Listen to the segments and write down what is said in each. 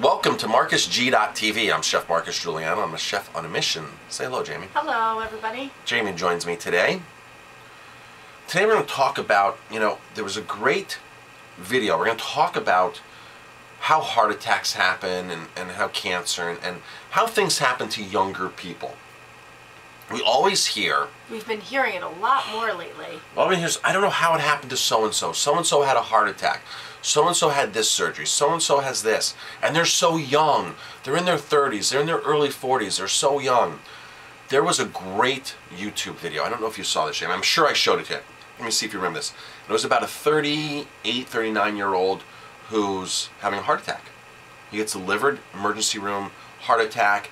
Welcome to MarcusG.TV. I'm Chef Marcus Giuliano. I'm a chef on a mission. Say hello, Jamie. Hello, everybody. Jamie joins me today. Today we're going to talk about, there was a great video. We're going to talk about how heart attacks happen and how cancer and how things happen to younger people. We always hear... We've been hearing it a lot more lately. I don't know how it happened to so-and-so. So-and-so had a heart attack. So-and-so had this surgery. So-and-so has this. And they're so young. They're in their 30s. They're in their early 40s. They're so young. There was a great YouTube video. I don't know if you saw this, Jamie. I'm sure I showed it to you. Let me see if you remember this. It was about a 38, 39-year-old who's having a heart attack. He gets delivered, emergency room, heart attack,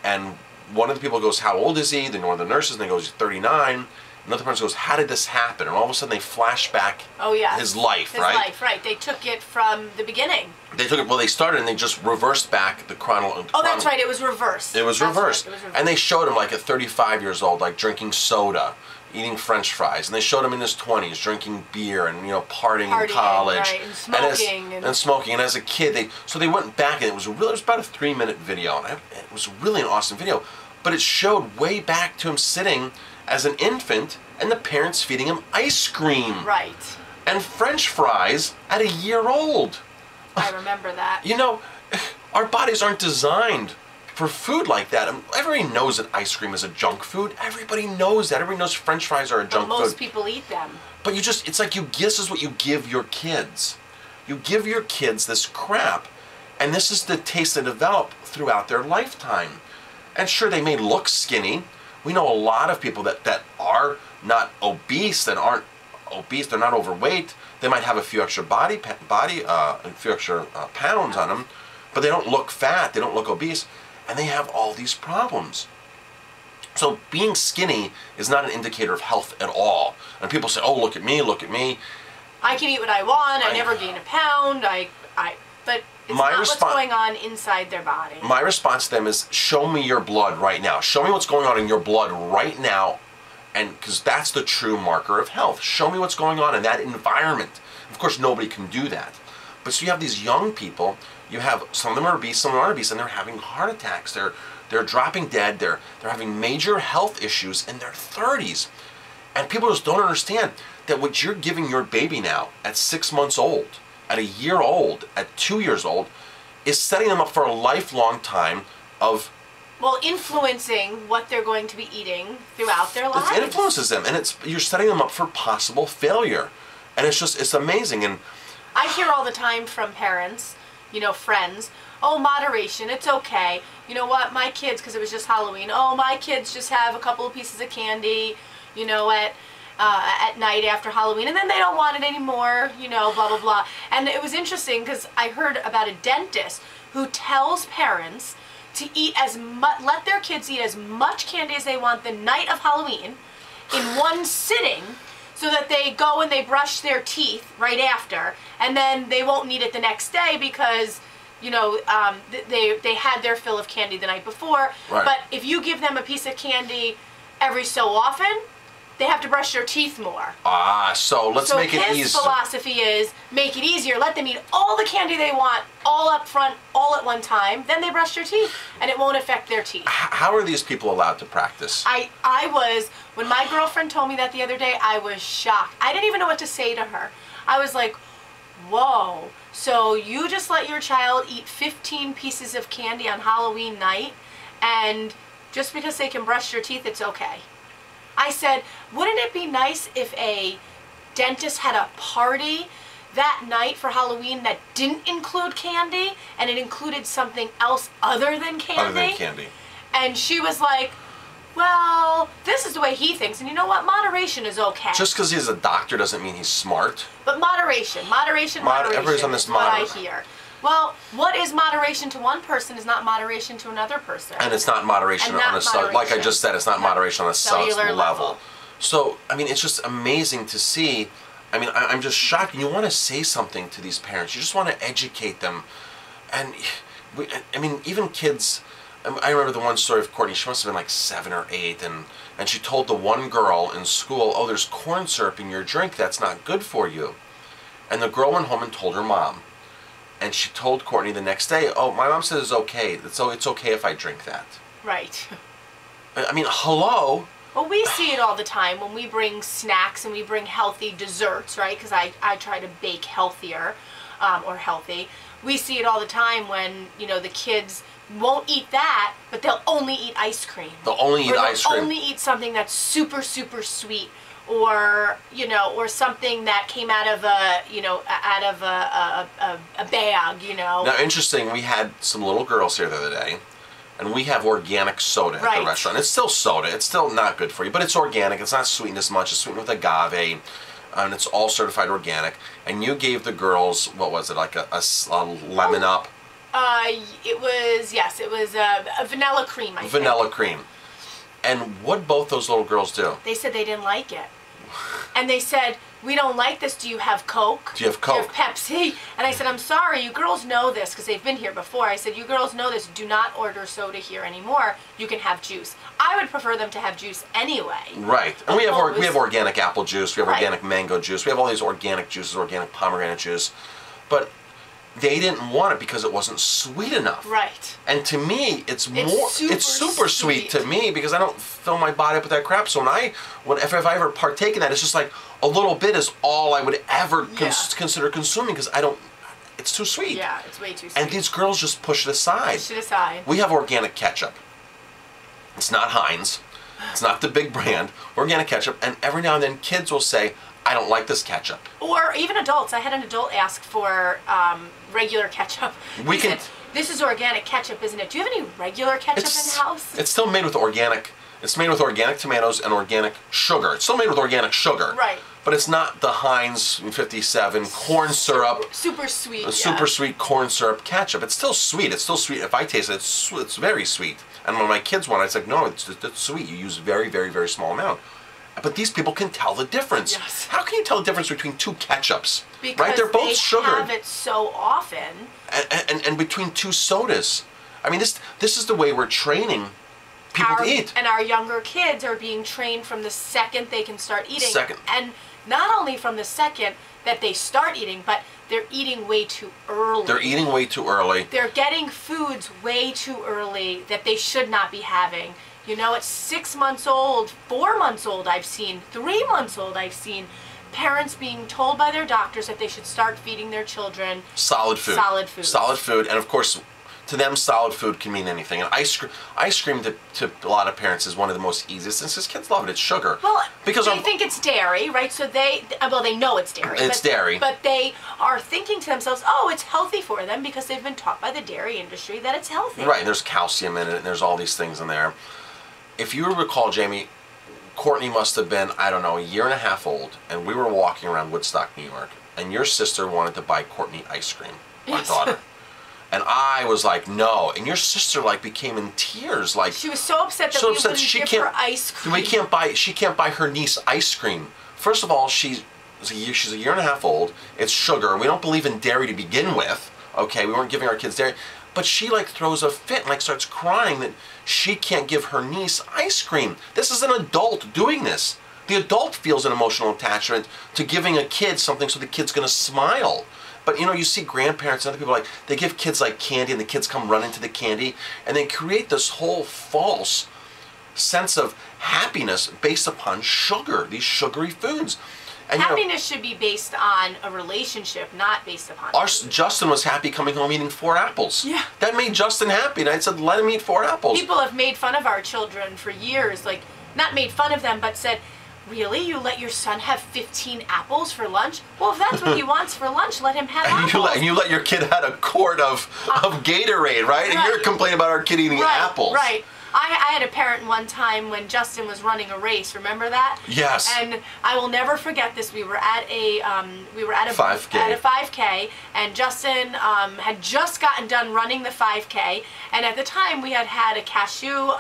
and one of the people goes, how old is he? Then one of the nurses, and they goes, he's 39. Another person goes, how did this happen? And all of a sudden they flash back his life, right? His life, right. They took it from the beginning. They took it, well, they started and they just reversed back the chronology. Oh, that's right, it was reversed. It was reversed. Right, it was reversed. And they showed him like at 35 years old, like drinking soda, eating French fries. And they showed him in his 20s, drinking beer and, partying in college. Right, and smoking. And smoking. And as a kid, so they went back and it was about a 3-minute video. And it was really an awesome video. But it showed way back to him sitting as an infant and the parents feeding him ice cream. Right. And French fries at a year old. I remember that. Our bodies aren't designed for food like that. Everybody knows that ice cream is a junk food. Everybody knows that. Everybody knows French fries are a junk food. Most people eat them. But it's like this is what you give your kids. You give your kids this crap. And this is the taste they develop throughout their lifetime. And sure, they may look skinny. We know a lot of people that are not obese, that aren't obese, they're not overweight. They might have a few extra a few extra pounds on them, but they don't look fat, they don't look obese, and they have all these problems. So being skinny is not an indicator of health at all. And people say, oh, look at me, look at me. I can eat what I want, I never gain a pound, but it's not what's going on inside their body. My response to them is, show me your blood right now. Show me what's going on in your blood right now, and because that's the true marker of health. Show me what's going on in that environment. Of course, nobody can do that. But so you have these young people, you have some of them are obese, some of them aren't obese, and they're having heart attacks. They're dropping dead. They're having major health issues in their 30s. And people just don't understand that what you're giving your baby now at 6 months old, at a year old, at 2 years old, is setting them up for a lifelong time of... Well, influencing what they're going to be eating throughout their lives. It influences them, and you're setting them up for possible failure. And it's amazing. And I hear all the time from parents, friends, oh, moderation, it's okay. You know what, my kids, because it was just Halloween, oh, my kids just have a couple of pieces of candy, at night after Halloween, and then they don't want it anymore, blah, blah, blah. And it was interesting because I heard about a dentist who tells parents to let their kids eat as much candy as they want the night of Halloween in one sitting so that they go and they brush their teeth right after, and then they won't need it the next day because they had their fill of candy the night before. Right. But if you give them a piece of candy every so often, they have to brush their teeth more. So let's make it easy. His philosophy is make it easier. Let them eat all the candy they want, all up front, all at one time. Then they brush their teeth, and it won't affect their teeth. How are these people allowed to practice? When my girlfriend told me that the other day, I was shocked. I didn't even know what to say to her. I was like, whoa. So you just let your child eat 15 pieces of candy on Halloween night, and just because they can brush their teeth, it's okay. I said, wouldn't it be nice if a dentist had a party that night for Halloween that didn't include candy and it included something else other than candy? Other than candy. And she was like, well, this is the way he thinks, and you know what? Moderation is okay. Just because he's a doctor doesn't mean he's smart. But moderation Everybody's on this is what I hear. Well, what is moderation to one person is not moderation to another person. And it's not moderation on a like I just said, it's not moderation on a cellular level. So, it's just amazing to see. I'm just shocked. And you want to say something to these parents. You just want to educate them. And, even kids... I remember the one story of Courtney. She must have been like 7 or 8. And she told the one girl in school, oh, there's corn syrup in your drink. That's not good for you. And the girl went home and told her mom. And she told Courtney the next day, "Oh, my mom says it's okay. It's okay if I drink that." Right. I mean, hello. Well, we see it all the time when we bring snacks and we bring healthy desserts, right? Because I try to bake healthier or healthy. We see it all the time when, you know, the kids won't eat that, but they'll only eat ice cream. They'll only eat ice cream. They'll only eat something that's super, super sweet, or, you know, or something that came out of a, you know, out of a bag, you know. Now, interesting, we had some little girls here the other day, and we have organic soda at the restaurant. It's still soda. It's still not good for you, but it's organic. It's not sweetened as much. It's sweetened with agave, and it's all certified organic. And you gave the girls, what was it, like a lemon up? It was, yes, it was a vanilla cream, I think. Vanilla cream. And what both those little girls do? They said they didn't like it. And they said, "We don't like this. Do you have Coke? Do you have Coke? Do you have Pepsi?" And I said, "I'm sorry, you girls know this because they've been here before." I said, "You girls know this. Do not order soda here anymore. You can have juice." I would prefer them to have juice anyway. Right. And we have organic apple juice. We have Right. organic mango juice. We have all these organic juices, organic pomegranate juice. But they didn't want it because it wasn't sweet enough. Right. And to me, it's super sweet to sweet. me because I don't fill my body up with that crap. So if I ever partake in that, it's just like a little bit is all I would ever consider consuming because it's too sweet. Yeah, it's way too sweet. And these girls just push it aside. Push it aside. We have organic ketchup. It's not Heinz. It's not the big brand. Organic ketchup. And every now and then kids will say, "I don't like this ketchup." Or even adults. I had an adult ask for regular ketchup. He said, "This is organic ketchup, isn't it? Do you have any regular ketchup in the house?" It's still made with organic. It's made with organic tomatoes and organic sugar. It's still made with organic sugar. Right. But it's not the Heinz 57 corn syrup. Super sweet. Super sweet corn syrup ketchup. It's still sweet. It's still sweet. If I taste it, it's very sweet. And when my kids want it, it's like, no, it's sweet. You use very, very, very small amount. But these people can tell the difference. Yes. How can you tell the difference between two ketchups? Because right? They're both they sugared. have it so often. And between two sodas. I mean, this is the way we're training people to eat. And our younger kids are being trained from the second they can start eating. And not only from the second that they start eating, but they're eating way too early. They're eating way too early. They're getting foods way too early that they should not be having. You know, at 6 months old, 4 months old I've seen, 3 months old I've seen parents being told by their doctors that they should start feeding their children solid food. Solid food. Solid food. And of course, to them, solid food can mean anything. And ice cream to a lot of parents is one of the most easiest. And since kids love it, it's sugar. Well, because they think it's dairy, right? So they know it's dairy. It's dairy. But they are thinking to themselves, oh, it's healthy for them because they've been taught by the dairy industry that it's healthy. Right, and there's calcium in it, and there's all these things in there. If you recall, Jamie, Courtney must have been, I don't know, a year and a half old, and we were walking around Woodstock, New York, and your sister wanted to buy Courtney ice cream, our daughter. And I was like, no. And your sister like became in tears, like she was so upset that we wouldn't give her ice cream. She can't buy her niece ice cream. First of all, she's a year and a half old. It's sugar. We don't believe in dairy to begin with. Okay, we weren't giving our kids dairy. But she like throws a fit and like starts crying that she can't give her niece ice cream. This is an adult doing this. The adult feels an emotional attachment to giving a kid something so the kid's gonna smile. But you know, you see grandparents and other people like, they give kids like candy and the kids come running to the candy and they create this whole false sense of happiness based upon sugar, these sugary foods. And happiness should be based on a relationship, not based upon Justin was happy coming home eating 4 apples. Yeah. That made Justin happy, and I said, let him eat 4 apples. People have made fun of our children for years, like, not made fun of them, but said, really? You let your son have 15 apples for lunch? Well, if that's what he wants for lunch, let him have apples. And you let your kid have a quart of Gatorade, right? And you're complaining about our kid eating apples. Right. I had a parent one time when Justin was running a race. Remember that? Yes. And I will never forget this. We were at a 5K, and Justin had just gotten done running the 5K, and at the time we had a cashew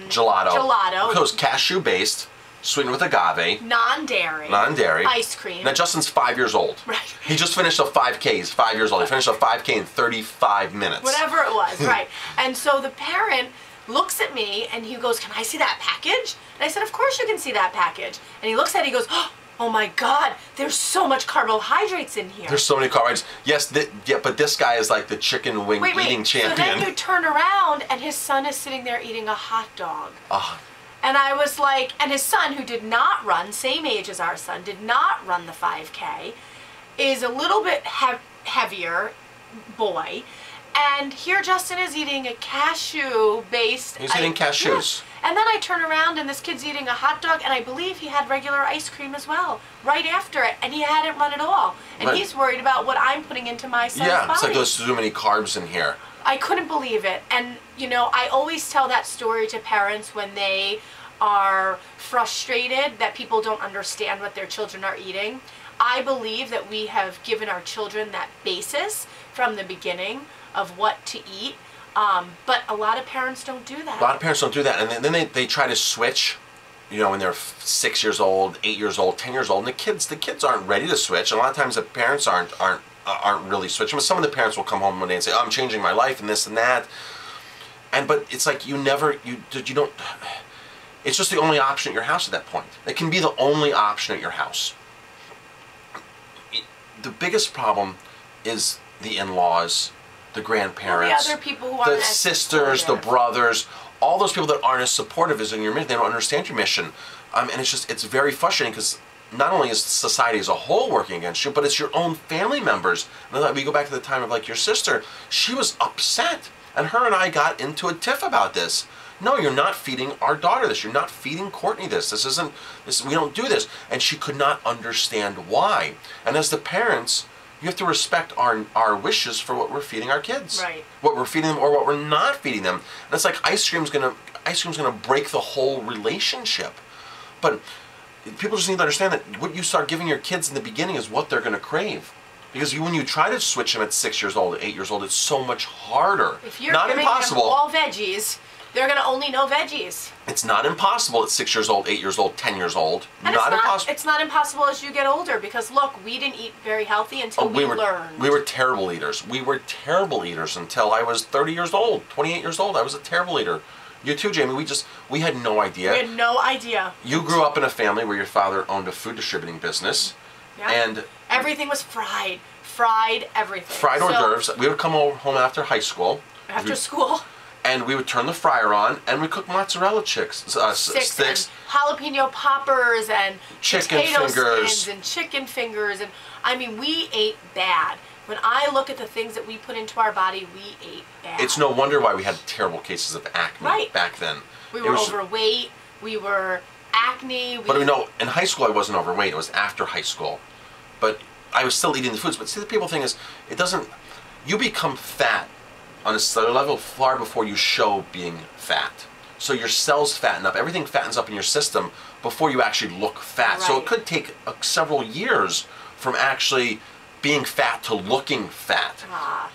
gelato. It was cashew based, sweetened with agave, non-dairy, ice cream. Now Justin's 5 years old. Right. He just finished a 5K. He's 5 years old. He finished a 5K in 35 minutes. Whatever it was, right? And so the parent looks at me and he goes, "Can I see that package?" And I said, "Of course you can see that package." And he looks at it, he goes, "Oh, oh my God, there's so much carbohydrates in here. There's so many carbohydrates. Yes, yeah, but this guy is like the chicken wing eating champion. So then you turn around and his son is sitting there eating a hot dog. Ah. And I was like, and his son, who did not run, same age as our son, did not run the 5K, is a little bit heavier boy. And here Justin is eating a cashew-based... He's eating cashews. Yeah. And then I turn around and this kid's eating a hot dog, and I believe he had regular ice cream as well, right after it, and he hadn't run at all. And he's worried about what I'm putting into my son's body. Yeah, it's like there's too many carbs in here. I couldn't believe it. And, you know, I always tell that story to parents when they are frustrated that people don't understand what their children are eating. I believe that we have given our children that basis from the beginning of what to eat, but a lot of parents don't do that. A lot of parents don't do that, and then they try to switch, you know, when they're 6 years old, 8 years old, 10 years old, and the kids aren't ready to switch, and a lot of times the parents aren't really switching. But some of the parents will come home one day and say, oh, I'm changing my life and this and that, but it's like you don't. It's just the only option at your house at that point. It can be the only option at your house. The biggest problem is the in-laws, the grandparents, the other people who aren't the sisters, the brothers, all those people that aren't as supportive as in your mission. They don't understand your mission, and it's very frustrating because not only is society as a whole working against you, but it's your own family members. And we go back to the time of like your sister. She was upset, and her and I got into a tiff about this. No, you're not feeding our daughter this. You're not feeding Courtney this. We don't do this. And she could not understand why. And as the parents, you have to respect our wishes for what we're feeding our kids. Right. What we're feeding them or what we're not feeding them. And it's like ice cream's gonna break the whole relationship. But people just need to understand that what you start giving your kids in the beginning is what they're gonna crave. Because when you try to switch them at 6 years old, 8 years old, it's so much harder. If you're not giving impossible. them all veggies, they're going to only know veggies. It's not impossible at 6 years old, 8 years old, 10 years old. And not impossible. It's not impossible as you get older because, look, we didn't eat very healthy until we learned. We were terrible eaters. We were terrible eaters until I was 30 years old, 28 years old. I was a terrible eater. You too, Jamie. We had no idea. We had no idea. You grew up in a family where your father owned a food distributing business. Yeah. And everything was fried. Fried everything. Fried hors d'oeuvres. We would come home after high school. After school. And we would turn the fryer on, and we cook mozzarella sticks, And jalapeno poppers, and chicken potato fingers, skins, and chicken fingers, and I mean, we ate bad. When I look at the things that we put into our body, we ate bad. It's no wonder why we had terrible cases of acne back then. We were overweight. We were acne. But no, in high school I wasn't overweight. It was after high school, but I was still eating the foods. But see, the people thing is, it doesn't. You become fat on a cellular level far before you show being fat. So your cells fatten up, everything fattens up in your system before you actually look fat. Right. So it could take several years from actually being fat to looking fat.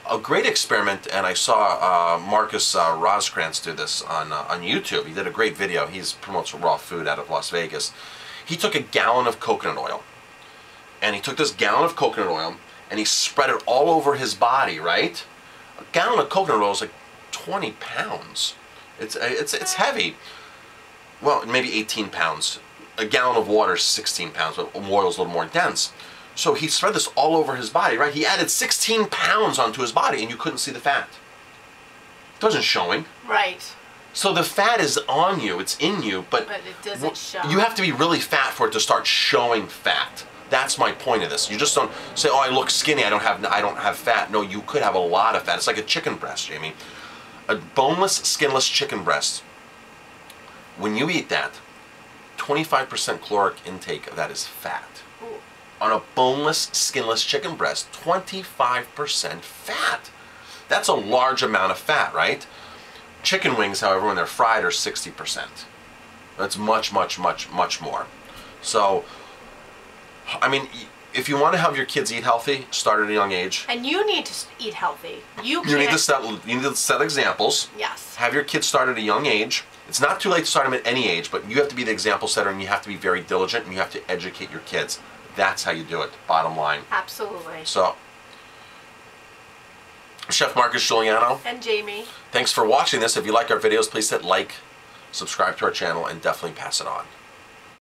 A great experiment, and I saw Marcus Roskrantz do this on YouTube. He did a great video. He promotes raw food out of Las Vegas. He took a gallon of coconut oil, and he took this gallon of coconut oil, and he spread it all over his body, right? A gallon of coconut oil is like 20 pounds. It's heavy. Well, maybe 18 pounds. A gallon of water is 16 pounds, but oil's a little more dense. So he spread this all over his body, right? He added 16 pounds onto his body, and you couldn't see the fat. It wasn't showing. Right. So the fat is on you, it's in you, but it doesn't show. You have to be really fat for it to start showing fat. That's my point of this. You just don't say, "Oh, I look skinny. I don't have fat." No, you could have a lot of fat. It's like a chicken breast, Jamie. A boneless, skinless chicken breast. When you eat that, 25% caloric intake of that is fat. Ooh. On a boneless, skinless chicken breast, 25% fat. That's a large amount of fat, right? Chicken wings, however, when they're fried, are 60%. That's much, much, much, much more. So, I mean, if you want to have your kids eat healthy, start at a young age. And you need to eat healthy. You need to set examples. Yes. Have your kids start at a young age. It's not too late to start them at any age, but you have to be the example setter, and you have to be very diligent, and you have to educate your kids. That's how you do it, bottom line. Absolutely. So, Chef Marcus Giuliano. And Jamie. Thanks for watching this. If you like our videos, please hit like, subscribe to our channel, and definitely pass it on.